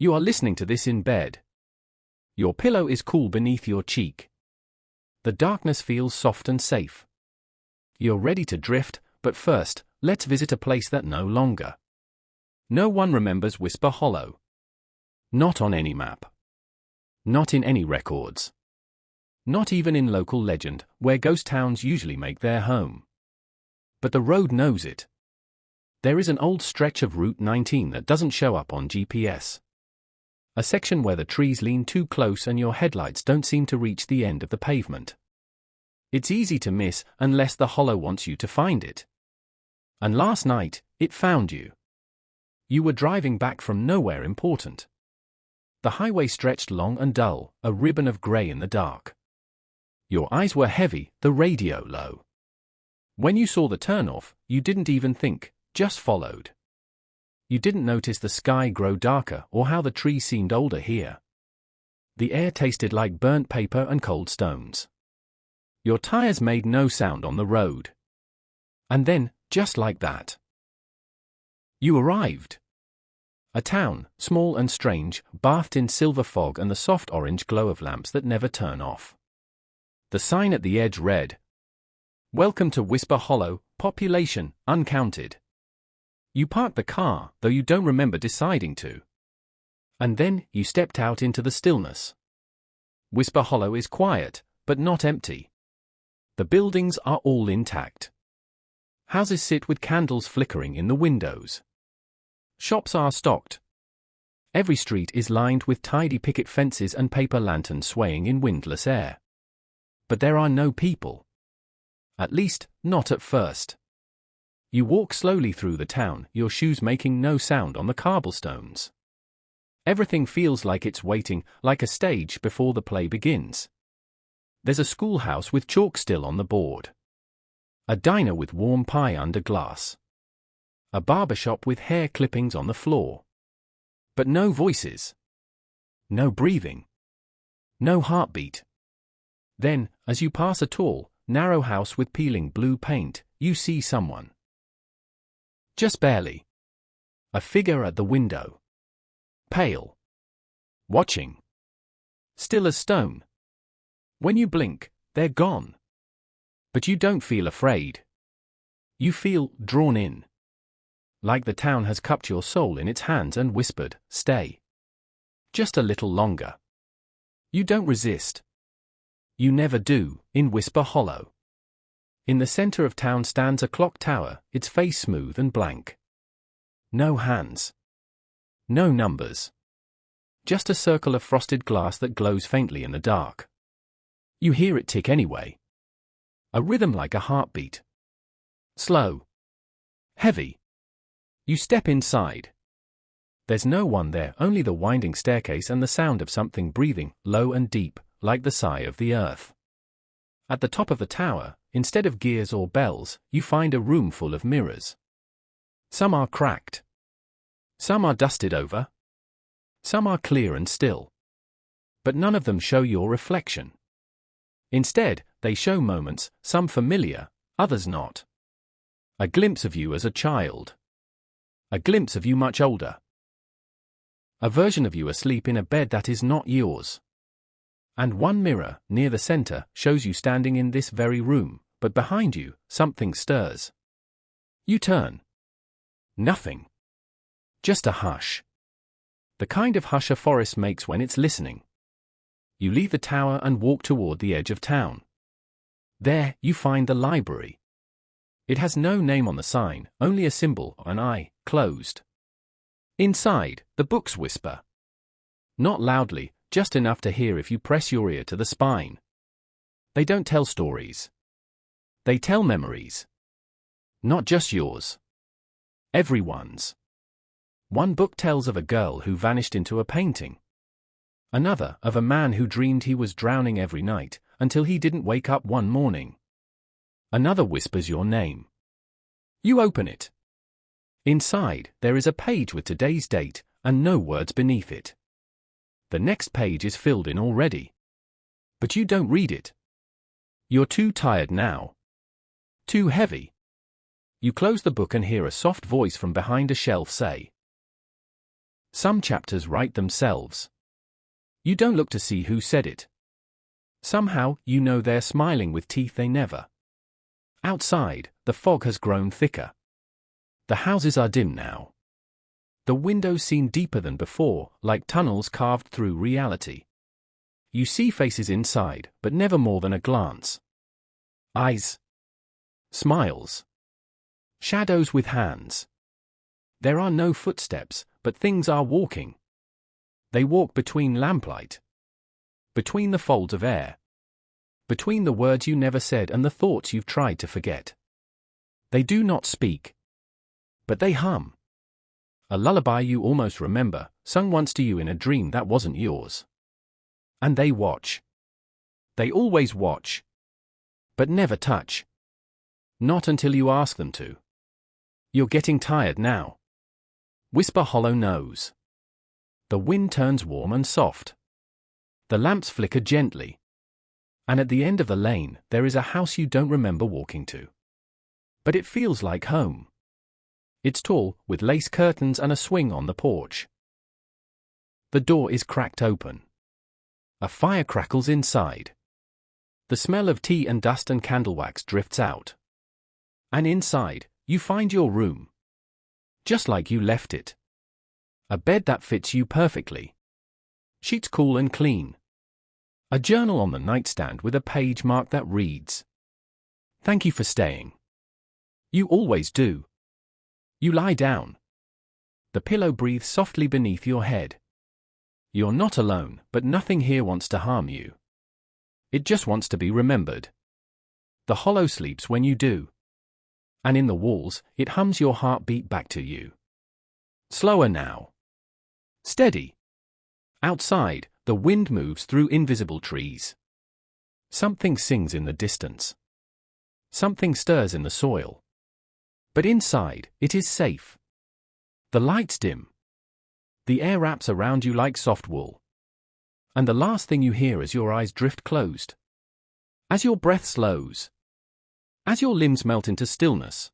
You are listening to this in bed. Your pillow is cool beneath your cheek. The darkness feels soft and safe. You're ready to drift, but first, let's visit a place that no one remembers Whisper Hollow. Not on any map. Not in any records. Not even in local legend, where ghost towns usually make their home. But the road knows it. There is an old stretch of Route 19 that doesn't show up on GPS. A section where the trees lean too close and your headlights don't seem to reach the end of the pavement. It's easy to miss unless the hollow wants you to find it. And last night, it found you. You were driving back from nowhere important. The highway stretched long and dull, a ribbon of grey in the dark. Your eyes were heavy, the radio low. When you saw the turnoff, you didn't even think, just followed. You didn't notice the sky grow darker or how the trees seemed older here. The air tasted like burnt paper and cold stones. Your tires made no sound on the road. And then, just like that, you arrived. A town, small and strange, bathed in silver fog and the soft orange glow of lamps that never turn off. The sign at the edge read, "Welcome to Whisper Hollow, population, uncounted." You parked the car, though you don't remember deciding to. And then, you stepped out into the stillness. Whisper Hollow is quiet, but not empty. The buildings are all intact. Houses sit with candles flickering in the windows. Shops are stocked. Every street is lined with tidy picket fences and paper lanterns swaying in windless air. But there are no people. At least, not at first. You walk slowly through the town, your shoes making no sound on the cobblestones. Everything feels like it's waiting, like a stage before the play begins. There's a schoolhouse with chalk still on the board. A diner with warm pie under glass. A barber shop with hair clippings on the floor. But no voices. No breathing. No heartbeat. Then, as you pass a tall, narrow house with peeling blue paint, you see someone. Just barely. A figure at the window. Pale. Watching. Still as stone. When you blink, they're gone. But you don't feel afraid. You feel drawn in. Like the town has cupped your soul in its hands and whispered, "Stay. Just a little longer." You don't resist. You never do, in Whisper Hollow. In the center of town stands a clock tower, its face smooth and blank. No hands. No numbers. Just a circle of frosted glass that glows faintly in the dark. You hear it tick anyway. A rhythm like a heartbeat. Slow. Heavy. You step inside. There's no one there, only the winding staircase and the sound of something breathing, low and deep, like the sigh of the earth. At the top of the tower, instead of gears or bells, you find a room full of mirrors. Some are cracked. Some are dusted over. Some are clear and still. But none of them show your reflection. Instead, they show moments, some familiar, others not. A glimpse of you as a child. A glimpse of you much older. A version of you asleep in a bed that is not yours. And one mirror, near the center, shows you standing in this very room, but behind you, something stirs. You turn. Nothing. Just a hush. The kind of hush a forest makes when it's listening. You leave the tower and walk toward the edge of town. There, you find the library. It has no name on the sign, only a symbol, an eye, closed. Inside, the books whisper. Not loudly, just enough to hear if you press your ear to the spine. They don't tell stories. They tell memories. Not just yours. Everyone's. One book tells of a girl who vanished into a painting. Another, of a man who dreamed he was drowning every night, until he didn't wake up one morning. Another whispers your name. You open it. Inside, there is a page with today's date, and no words beneath it. The next page is filled in already. But you don't read it. You're too tired now. Too heavy. You close the book and hear a soft voice from behind a shelf say, Some chapters write themselves. You don't look to see who said it. Somehow, you know they're smiling with teeth they never. Outside, the fog has grown thicker. The houses are dim now. The windows seem deeper than before, like tunnels carved through reality. You see faces inside, but never more than a glance. Eyes. Smiles. Shadows with hands. There are no footsteps, but things are walking. They walk between lamplight. Between the folds of air. Between the words you never said and the thoughts you've tried to forget. They do not speak. But they hum. A lullaby you almost remember, sung once to you in a dream that wasn't yours. And they watch. They always watch. But never touch. Not until you ask them to. You're getting tired now. Whisper Hollow knows. The wind turns warm and soft. The lamps flicker gently. And at the end of the lane, there is a house you don't remember walking to. But it feels like home. It's tall, with lace curtains and a swing on the porch. The door is cracked open. A fire crackles inside. The smell of tea and dust and candle wax drifts out. And inside, you find your room. Just like you left it. A bed that fits you perfectly. Sheets cool and clean. A journal on the nightstand with a page marked that reads, "Thank you for staying." You always do. You lie down. The pillow breathes softly beneath your head. You're not alone, but nothing here wants to harm you. It just wants to be remembered. The hollow sleeps when you do. And in the walls, it hums your heartbeat back to you. Slower now. Steady. Outside, the wind moves through invisible trees. Something sings in the distance. Something stirs in the soil. But inside, it is safe. The lights dim. The air wraps around you like soft wool. And the last thing you hear as your eyes drift closed. As your breath slows. As your limbs melt into stillness.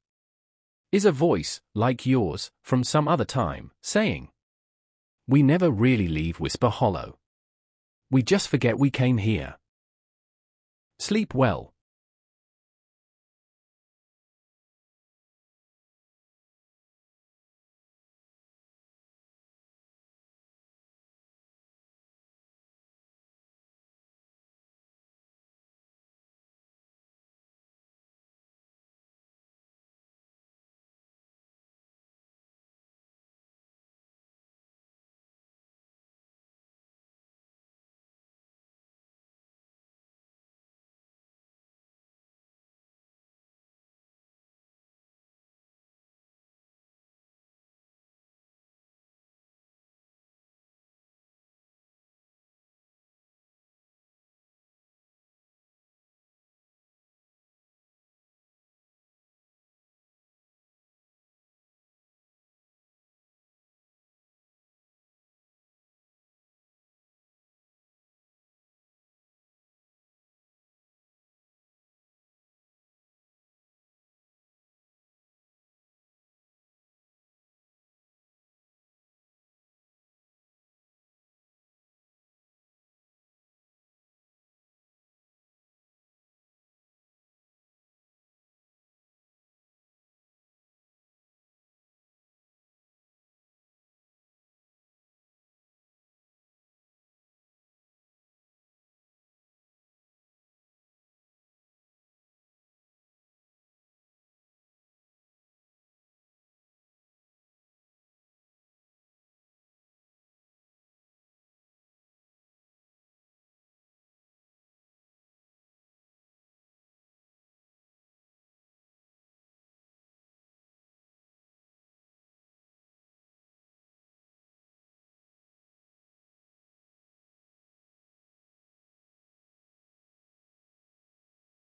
Is a voice, like yours, from some other time, saying, "We never really leave Whisper Hollow. We just forget we came here." Sleep well.